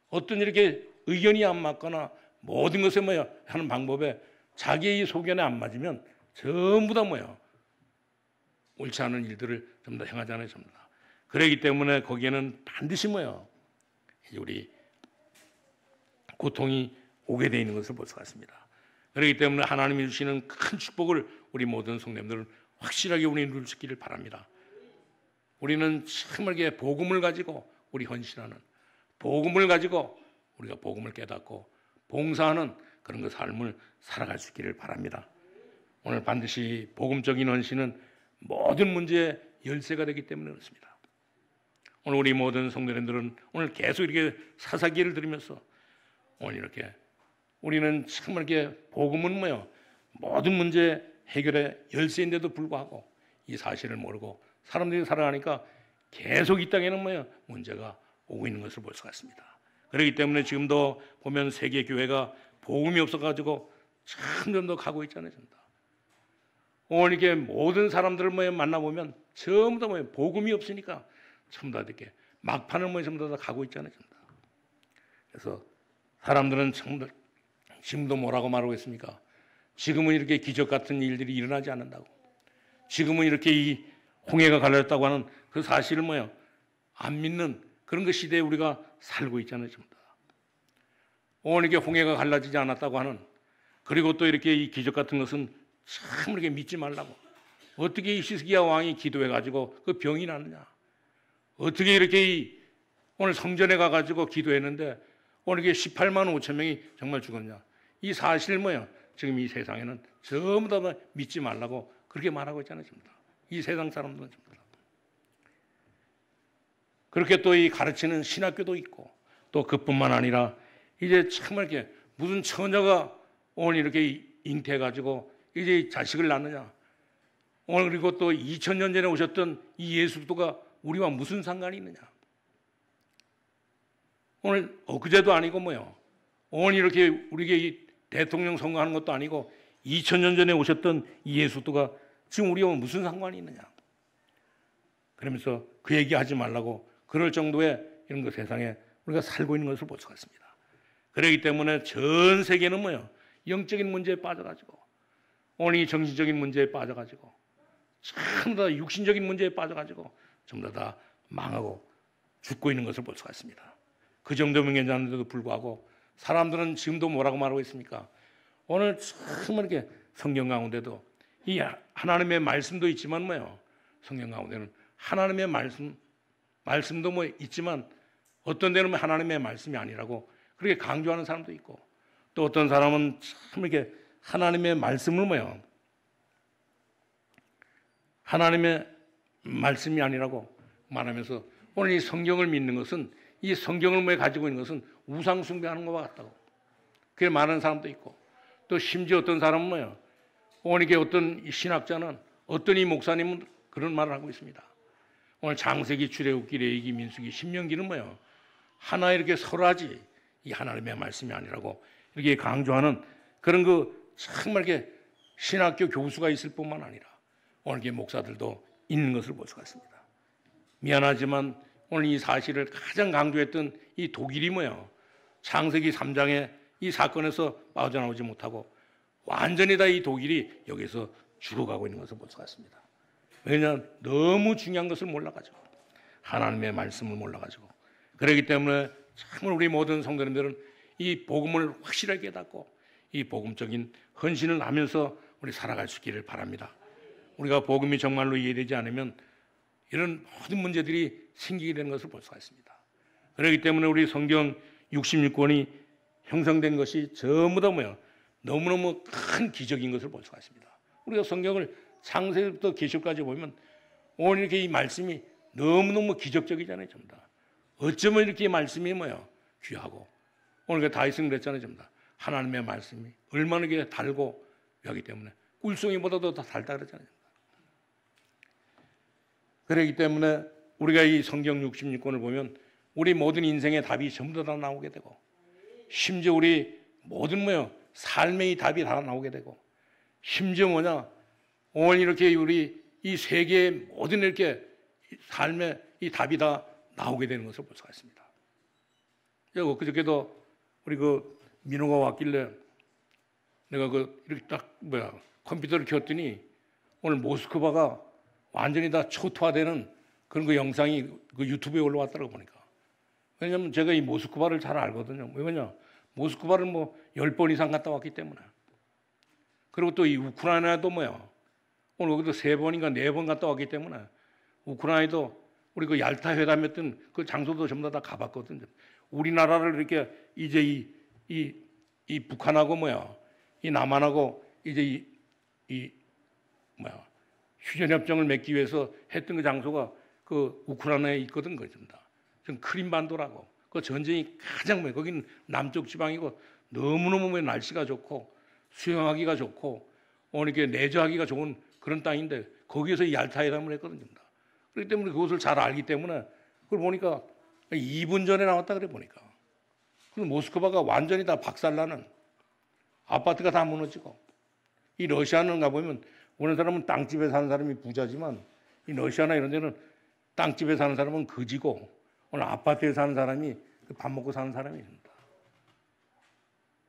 어떤 이렇게 의견이 안 맞거나 모든 것에 하는 방법에 자기의 소견에 안 맞으면 전부 다 옳지 않은 일들을 전부 다 행하잖아요, 전부 다. 그렇기 때문에 거기에는 반드시 우리 고통이 오게 되어 있는 것을 볼 수가 있습니다. 그렇기 때문에 하나님이 주시는 큰 축복을 우리 모든 성도님들은 확실하게 우리 누릴 수 있기를 바랍니다. 우리는 참하게 복음을 가지고 우리 헌신하는, 복음을 가지고 우리가 복음을 깨닫고 봉사하는 그런 그 삶을 살아갈 수 있기를 바랍니다. 오늘 반드시 복음적인 헌신은 모든 문제의 열쇠가 되기 때문에 그렇습니다. 오늘 우리 모든 성도님들은 오늘 계속 이렇게 사사기를 들으면서 오늘 이렇게 우리는 정말 이렇게 복음은 모든 문제 해결의 열쇠인데도 불구하고 이 사실을 모르고 사람들이 살아가니까 계속 이 땅에는 문제가 오고 있는 것을 볼 수가 있습니다. 그렇기 때문에 지금도 보면 세계 교회가 복음이 없어가지고 점점 더 가고 있잖아요. 오늘 이렇게 모든 사람들을 만나보면 전부 다 복음이 없으니까 전부 다 이렇게 막판을 전부 다 가고 있잖아요. 그래서 사람들은 정말 지금도 뭐라고 말하고 있습니까? 지금은 이렇게 기적 같은 일들이 일어나지 않는다고. 지금은 이렇게 이 홍해가 갈라졌다고 하는 그 사실을 안 믿는 그런 그 시대에 우리가 살고 있잖아요. 오늘 이렇게 홍해가 갈라지지 않았다고 하는, 그리고 또 이렇게 이 기적 같은 것은 참 이렇게 믿지 말라고. 어떻게 이 히스기야 왕이 기도해가지고 그 병이 났느냐? 어떻게 이렇게 오늘 성전에 가가지고 기도했는데 오늘 이게 18만 5천 명이 정말 죽었냐? 이 사실 지금 이 세상에는 전부 다 믿지 말라고 그렇게 말하고 있잖아요. 이 세상 사람들은 전부 다. 그렇게 또 이 가르치는 신학교도 있고 또 그뿐만 아니라 이제 정말 이렇게 무슨 처녀가 오늘 이렇게 잉태해가지고 이제 자식을 낳느냐? 오늘 그리고 또 2000년 전에 오셨던 이 예수도가 우리와 무슨 상관이 있느냐? 오늘 엊그제도 아니고 오늘 이렇게 우리에게 대통령 선거하는 것도 아니고 2000년 전에 오셨던 이 예수도가 지금 우리와 무슨 상관이 있느냐? 그러면서 그 얘기하지 말라고 그럴 정도의 이런 거 세상에 우리가 살고 있는 것을 볼 수가 있습니다. 그렇기 때문에 전 세계는 영적인 문제에 빠져가지고 오늘 이 정신적인 문제에 빠져가지고 전부 다 육신적인 문제에 빠져가지고 전부 다 망하고 죽고 있는 것을 볼 수가 있습니다. 그 정도면 괜찮은데도 불구하고 사람들은 지금도 뭐라고 말하고 있습니까? 오늘 정말 이렇게 성경 가운데도 이 하나님의 말씀도 있지만 성경 가운데는 하나님의 말씀도 있지만 어떤 데는 하나님의 말씀이 아니라고 그렇게 강조하는 사람도 있고 또 어떤 사람은 참 이렇게 하나님의 말씀을 하나님의 말씀이 아니라고 말하면서 오늘 이 성경을 믿는 것은 이 성경을 가지고 있는 것은 우상 숭배하는 것과 같다고 그렇게 말하는 사람도 있고 또 심지어 어떤 사람은 오늘 이게 어떤 신학자는 어떤 이 목사님은 그런 말을 하고 있습니다. 오늘 창세기, 출애굽기, 레위기, 민수기, 신명기는 하나 이렇게 설하지 이 하나님의 말씀이 아니라고 이렇게 강조하는 그런 그 정말 이렇게 신학교 교수가 있을 뿐만 아니라 오늘 이게 목사들도 있는 것을 볼 수가 있습니다. 미안하지만 오늘 이 사실을 가장 강조했던 이 독일이 창세기 3장의 이 사건에서 빠져나오지 못하고 완전히 다 이 독일이 여기서 죽어가고 있는 것을 볼 수가 있습니다. 왜냐하면 너무 중요한 것을 몰라가지고 하나님의 말씀을 몰라가지고 그렇기 때문에 정말 우리 모든 성도님들은 이 복음을 확실하게 깨닫고 이 복음적인 헌신을 하면서 우리 살아갈 수 있기를 바랍니다. 우리가 복음이 정말로 이해되지 않으면 이런 모든 문제들이 생기게 되는 것을 볼 수가 있습니다. 그렇기 때문에 우리 성경 66권이 형성된 것이 전부 다 너무너무 큰 기적인 것을 볼 수가 있습니다. 우리가 성경을 창세기부터 계시록까지 보면 오늘 이렇게 이 말씀이 너무너무 기적적이잖아요. 전부 다. 어쩌면 이렇게 이 말씀이 귀하고 오늘 다윗은 그랬잖아요. 전부 다. 하나님의 말씀이 얼마나 이게 달고 하기 때문에 꿀송이보다도 더 달다 그랬잖아요. 그렇기 때문에 우리가 이 성경 66권을 보면 우리 모든 인생의 답이 전부 다 나오게 되고 심지어 우리 모든 삶의 답이 다 나오게 되고 심지어 오늘 이렇게 우리 이 세계의 모든 이렇게 삶의 이 답이 다 나오게 되는 것을 볼 수가 있습니다. 그저께도 우리 그 민호가 왔길래 내가 이렇게 딱 컴퓨터를 켰더니 오늘 모스크바가 완전히 다 초토화되는 그런 그 영상이 그 유튜브에 올라왔더라고 보니까. 왜냐하면 제가 이 모스크바를 잘 알거든요. 왜냐? 모스크바를 10번 이상 갔다 왔기 때문에. 그리고 또 이 우크라이나도 오늘 거기도 3번인가 4번 갔다 왔기 때문에 우크라이나도 우리 그 얄타 회담했던 그 장소도 전부 다 가봤거든요. 우리나라를 이렇게 이제 이 북한하고 이 남한하고 이제 휴전협정을 맺기 위해서 했던 그 장소가 그 우크라이나에 있거든 거입니다. 지금 크림반도라고 그 전쟁이 가장 거기는 남쪽 지방이고 너무너무 날씨가 좋고 수영하기가 좋고 이렇게 내조하기가 좋은 그런 땅인데 거기에서 얄타 회담을 했거든요. 그렇기 때문에 그것을 잘 알기 때문에 그걸 보니까 2분 전에 나왔다 그래 보니까. 그리고 모스크바가 완전히 다 박살나는 아파트가 다 무너지고 이 러시아는 가보면 어느 사람은 땅집에 사는 사람이 부자지만 이 러시아나 이런 데는 땅집에 사는 사람은 거지고 오늘 아파트에 사는 사람이 밥 먹고 사는 사람입니다.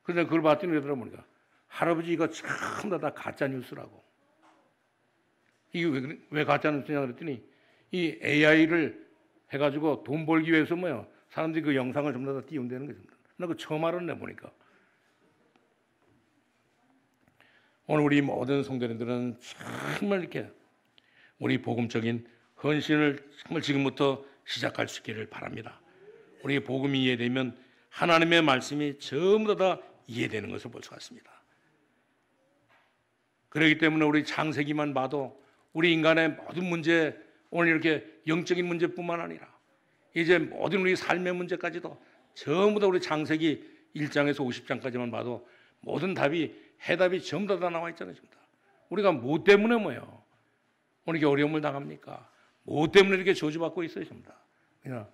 그래서 그걸 봤더니 그러더라 보니까 할아버지 이거 전부 다 가짜 뉴스라고. 이게 왜 가짜 뉴스냐 그랬더니 이 AI를 해가지고 돈 벌기 위해서 사람들이 그 영상을 전부 다 띄운다는 거죠. 나 그거 처음 알았네 보니까. 오늘 우리 모든 성도님들은 정말 이렇게 우리 복음적인 헌신을 정말 지금부터 시작할 수 있기를 바랍니다. 우리 복음이 이해되면 하나님의 말씀이 전부 다 이해되는 것을 볼 수가 있습니다. 그렇기 때문에 우리 창세기만 봐도 우리 인간의 모든 문제, 오늘 이렇게 영적인 문제뿐만 아니라 이제 모든 우리 삶의 문제까지도 전부 다 우리 창세기 1장에서 50장까지만 봐도 모든 해답이 전부 다 나와 있잖아요. 우리가 뭐 때문에 오늘 이렇게 어려움을 당합니까? 뭐 때문에 이렇게 저주받고 있어요, 전부 다. 그냥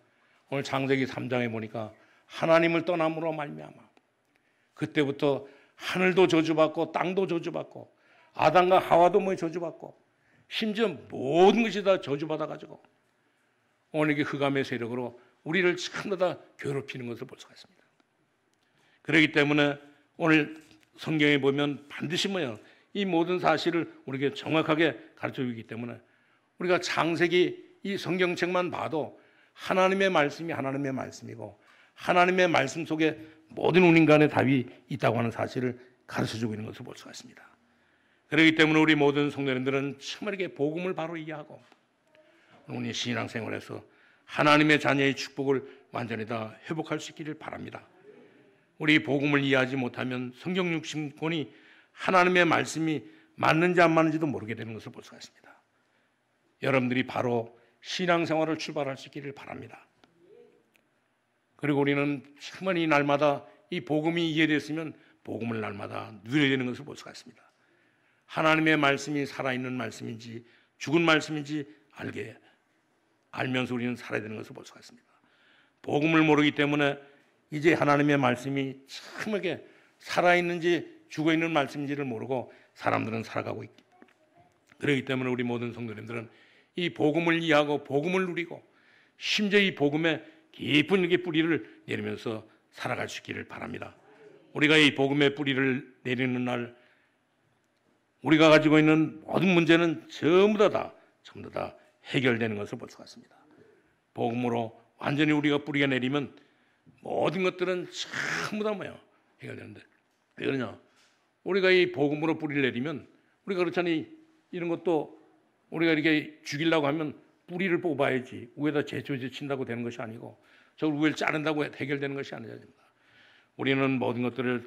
오늘 창세기 3장에 보니까 하나님을 떠남으로 말미암아 그때부터 하늘도 저주받고 땅도 저주받고 아담과 하와도 저주받고 심지어 모든 것이 다 저주받아가지고 오늘 이게 흑암의 세력으로 우리를 전부 다 괴롭히는 것을 볼 수가 있습니다. 그렇기 때문에 오늘 성경에 보면 반드시 이 모든 사실을 우리에게 정확하게 가르쳐 주기 때문에 우리가 창세기 이 성경책만 봐도 하나님의 말씀이 하나님의 말씀이고 하나님의 말씀 속에 모든 우리 인간의 답이 있다고 하는 사실을 가르쳐 주고 있는 것을 볼 수가 있습니다. 그렇기 때문에 우리 모든 성도님들은 정말 이렇게 복음을 바로 이해하고 우리 신앙생활에서 하나님의 자녀의 축복을 완전히 다 회복할 수 있기를 바랍니다. 우리 복음을 이해하지 못하면 성경 육신권이 하나님의 말씀이 맞는지 안 맞는지도 모르게 되는 것을 볼 수가 있습니다. 여러분들이 바로 신앙생활을 출발할 수 있기를 바랍니다. 그리고 우리는 정말 이 날마다 이 복음이 이해됐으면 복음을 날마다 누려야 되는 것을 볼 수가 있습니다. 하나님의 말씀이 살아있는 말씀인지 죽은 말씀인지 알면서 우리는 살아야 되는 것을 볼 수가 있습니다. 복음을 모르기 때문에 이제 하나님의 말씀이 참하게 살아있는지 죽어있는 말씀인지를 모르고 사람들은 살아가고 있기 그렇기 때문에 우리 모든 성도님들은 이 복음을 이해하고 복음을 누리고 심지어 이 복음에 깊은 이렇게 뿌리를 내리면서 살아갈 수 있기를 바랍니다. 우리가 이 복음의 뿌리를 내리는 날 우리가 가지고 있는 모든 문제는 전부 다 해결되는 것을 볼 수가 있습니다. 복음으로 완전히 우리가 뿌리가 내리면 모든 것들은 전부 다 해결되는데 왜 그러냐? 우리가 이 복음으로 뿌리를 내리면 우리가 그렇잖아요. 이런 것도 우리가 이렇게 죽이려고 하면 뿌리를 뽑아야지 위에다 제초제 친다고 되는 것이 아니고 저 위를 자른다고 해결되는 것이 아니라 우리는 모든 것들을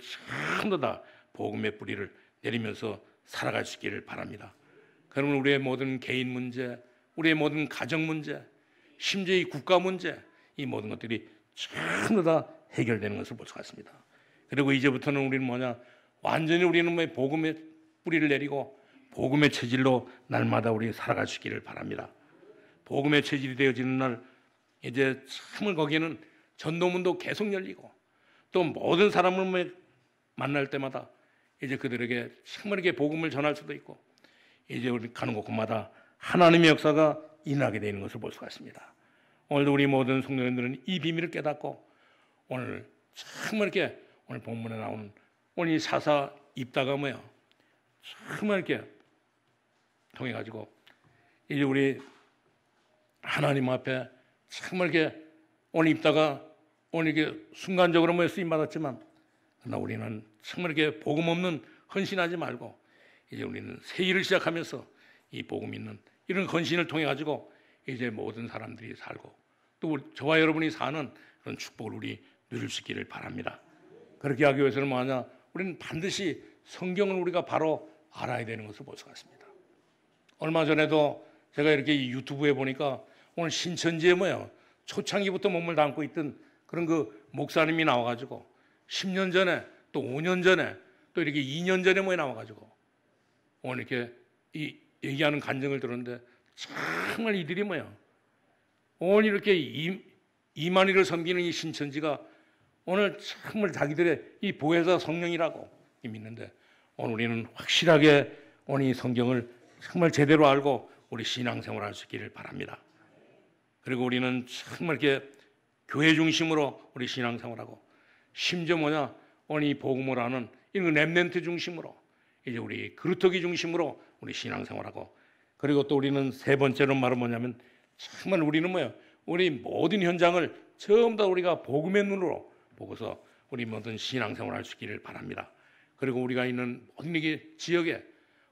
전부 다 복음의 뿌리를 내리면서 살아갈 수 있기를 바랍니다. 그러면 우리의 모든 개인 문제, 우리의 모든 가정 문제, 심지어 이 국가 문제 이 모든 것들이 전부 다 해결되는 것을 볼 수가 있습니다. 그리고 이제부터는 우리는 완전히 우리는 복음의 뿌리를 내리고 복음의 체질로 날마다 우리 살아갈 수 있기를 바랍니다. 복음의 체질이 되어지는 날 이제 참을 거기에는 전도문도 계속 열리고 또 모든 사람을 만날 때마다 이제 그들에게 정말 복음을 전할 수도 있고 이제 우리 가는 곳마다 하나님의 역사가 일어나게 되는 것을 볼 수가 있습니다. 오늘도 우리 모든 성도님들은 이 비밀을 깨닫고 오늘 정말 이렇게 오늘 본문에 나오는 오늘 이 사사 입다가 정말 이렇게 통해 가지고 이제 우리 하나님 앞에 정말 이렇게 오늘 입다가 오늘 이게 순간적으로 쓰임 받았지만 그러나 우리는 정말 이렇게 복음 없는 헌신하지 말고 이제 우리는 새 일을 시작하면서 이 복음 있는 이런 헌신을 통해 가지고 이제 모든 사람들이 살고 또 저와 여러분이 사는 그런 축복을 우리 누릴 수 있기를 바랍니다. 그렇게 하기 위해서는 뭐하냐? 우리는 반드시 성경을 우리가 바로 알아야 되는 것을 볼 수 같습니다. 얼마 전에도 제가 이렇게 유튜브에 보니까 오늘 신천지에 초창기부터 몸을 담고 있던 그런 그 목사님이 나와가지고 10년 전에 또 5년 전에 또 이렇게 2년 전에 나와가지고 오늘 이렇게 얘기하는 간증을 들었는데 정말 이들이 오늘 이렇게 이만희를 섬기는 이 신천지가 오늘 정말 자기들의 이 보혜사 성령이라고 믿는데 오늘 우리는 확실하게 오늘 이 성경을 정말 제대로 알고 우리 신앙생활을 할 수 있기를 바랍니다. 그리고 우리는 정말 이렇게 교회 중심으로 우리 신앙생활하고 심지어 오늘 이 복음을 하는 이런 렘넌트 중심으로 이제 우리 그루터기 중심으로 우리 신앙생활하고 그리고 또 우리는 세 번째로 말은 뭐냐면 정말 우리는 우리 모든 현장을 전부 다 우리가 복음의 눈으로 보고서 우리 모든 신앙생활을 할 수 있기를 바랍니다. 그리고 우리가 있는 모든 지역에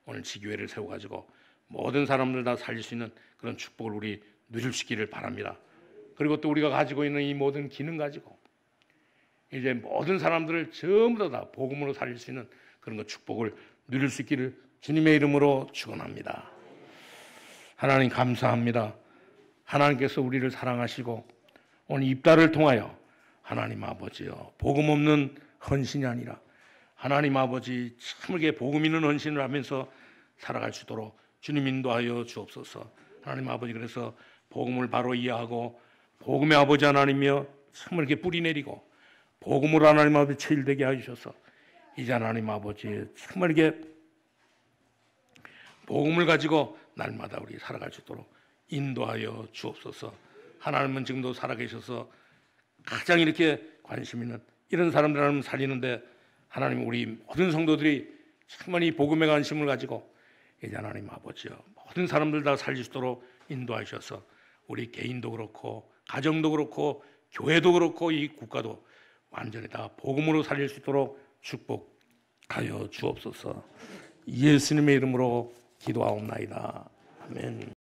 오늘 지교회를 세워가지고 모든 사람들 다 살릴 수 있는 그런 축복을 우리 누릴 수 있기를 바랍니다. 그리고 또 우리가 가지고 있는 이 모든 기능 가지고 이제 모든 사람들을 전부 다 복음으로 살릴 수 있는 그런 축복을 누릴 수 있기를 주님의 이름으로 축원합니다. 하나님 감사합니다. 하나님께서 우리를 사랑하시고 오늘 입다를 통하여 하나님 아버지여 복음 없는 헌신이 아니라 하나님 아버지 참게 복음 있는 헌신을 하면서 살아갈 수 있도록 주님 인도하여 주옵소서. 하나님 아버지 그래서 복음을 바로 이해하고 복음의 아버지 하나님이여 참을 이렇게 뿌리 내리고 복음으로 하나님 아버지 체질되게 해주셔서 이제 하나님 아버지 정말 이렇게 복음을 가지고 날마다 우리 살아갈 수 있도록 인도하여 주옵소서. 하나님은 지금도 살아계셔서 가장 이렇게 관심 있는 이런 사람들 하나님 살리는데 하나님 우리 모든 성도들이 정말 이 복음의 관심을 가지고 이제 하나님 아버지요 모든 사람들 다 살릴 수 있도록 인도하셔서 우리 개인도 그렇고 가정도 그렇고 교회도 그렇고 이 국가도 완전히 다 복음으로 살릴 수 있도록 축복하여 주옵소서. 예수님의 이름으로 기도하옵나이다. 아멘.